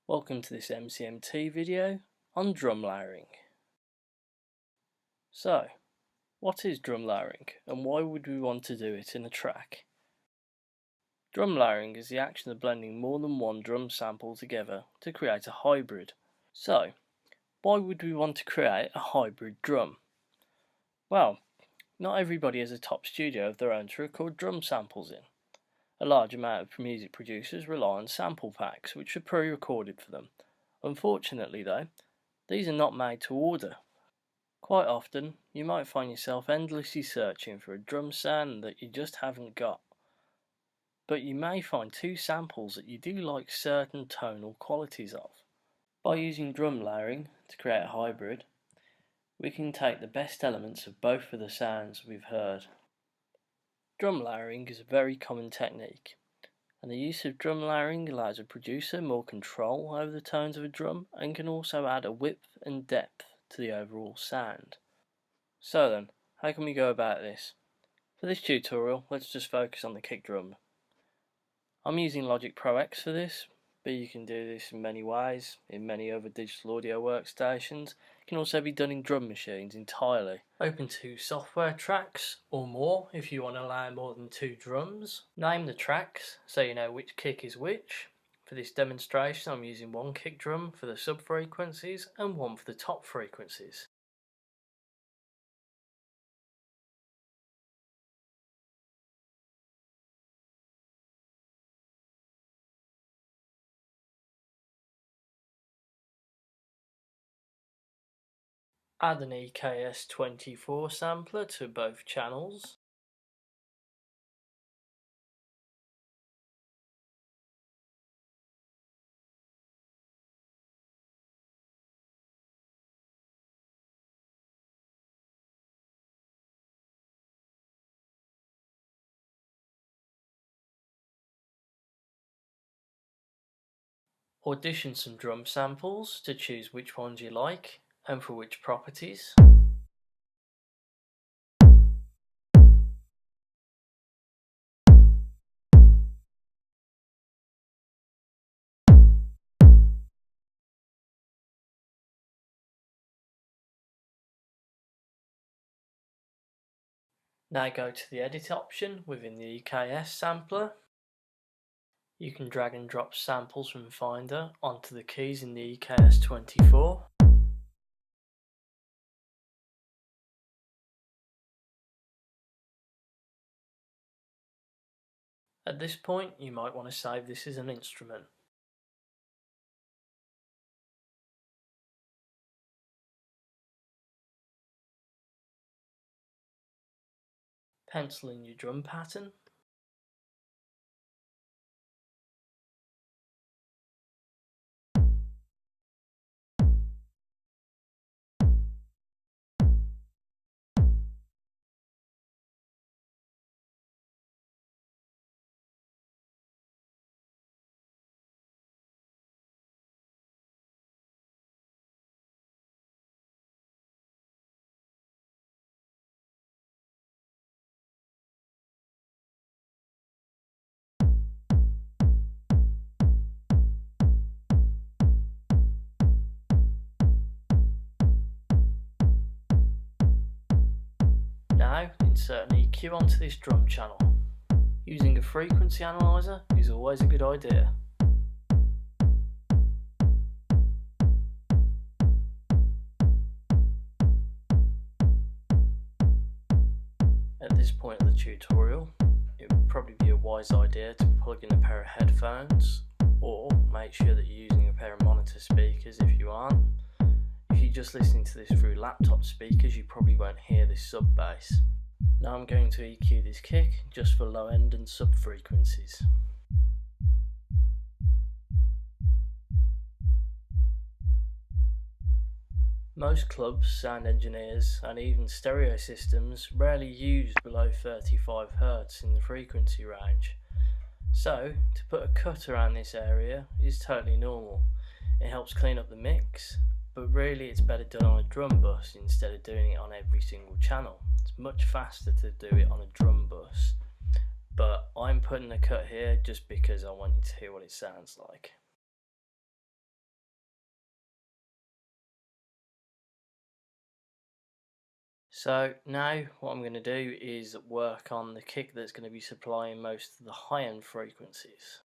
Welcome to this MCMT video on drum layering. So, what is drum layering and why would we want to do it in a track? Drum layering is the action of blending more than one drum sample together to create a hybrid. So, why would we want to create a hybrid drum? Well, not everybody has a top studio of their own to record drum samples in. A large amount of music producers rely on sample packs which are pre-recorded for them. Unfortunately though, these are not made to order. Quite often, you might find yourself endlessly searching for a drum sound that you just haven't got. But you may find two samples that you do like certain tonal qualities of. By using drum layering to create a hybrid, we can take the best elements of both of the sounds we've heard. Drum layering is a very common technique, and the use of drum layering allows a producer more control over the tones of a drum and can also add a width and depth to the overall sound. So then, how can we go about this? For this tutorial, let's just focus on the kick drum. I'm using Logic Pro X for this, but you can do this in many ways, in many other digital audio workstations. It can also be done in drum machines entirely. Open to software tracks or more if you want to allow more than two drums. Name the tracks so you know which kick is which. For this demonstration I'm using one kick drum for the sub frequencies and one for the top frequencies. Add an EKS24 sampler to both channels. Audition some drum samples to choose which ones you like and for which properties. Now go to the edit option within the EKS sampler. You can drag and drop samples from Finder onto the keys in the EKS24. At this point you might want to save this as an instrument. Pencil in your drum pattern. Now insert an EQ onto this drum channel. Using a frequency analyzer is always a good idea. At this point of the tutorial, it would probably be a wise idea to plug in a pair of headphones, or make sure that you're using a pair of monitor speakers if you aren't. If you're just listening to this through laptop speakers, you probably won't hear this sub bass. Now I'm going to EQ this kick just for low end and sub frequencies. Most clubs, sound engineers and even stereo systems rarely use below 35 Hz in the frequency range. So to put a cut around this area is totally normal. It helps clean up the mix, but really it's better done on a drum bus instead of doing it on every single channel. It's much faster to do it on a drum bus, but I'm putting a cut here just because I want you to hear what it sounds like. So now what I'm going to do is work on the kick that's going to be supplying most of the high-end frequencies.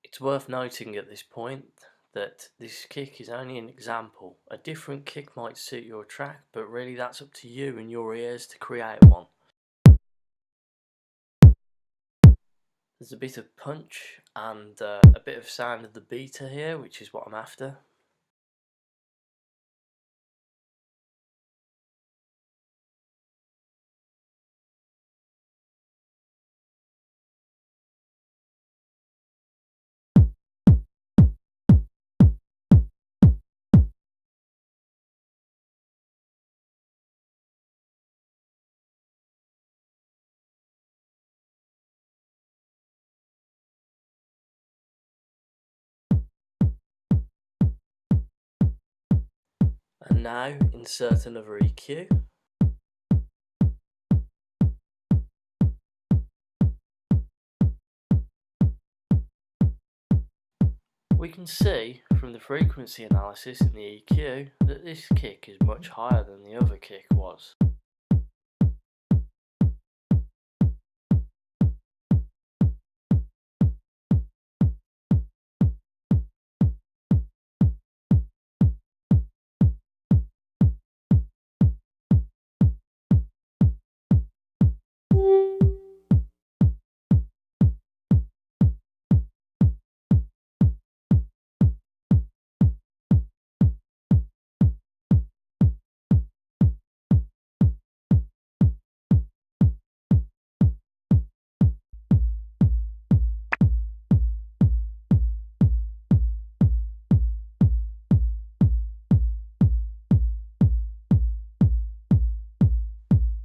It's worth noting at this point that this kick is only an example. A different kick might suit your track, but really that's up to you and your ears to create one. There's a bit of punch and a bit of sound of the beater here, which is what I'm after. And now insert another EQ. We can see from the frequency analysis in the EQ that this kick is much higher than the other kick was.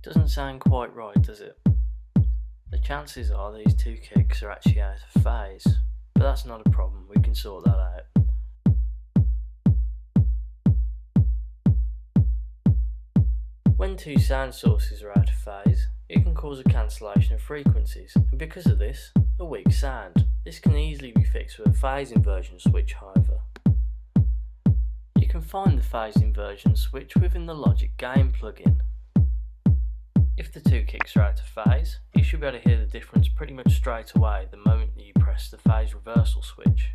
Doesn't sound quite right, does it? The chances are these two kicks are actually out of phase, but that's not a problem, we can sort that out. When two sound sources are out of phase, it can cause a cancellation of frequencies, and because of this, a weak sound. This can easily be fixed with a phase inversion switch, however. You can find the phase inversion switch within the Logic Gain plugin. If the two kicks are out of phase, you should be able to hear the difference pretty much straight away the moment that you press the phase reversal switch.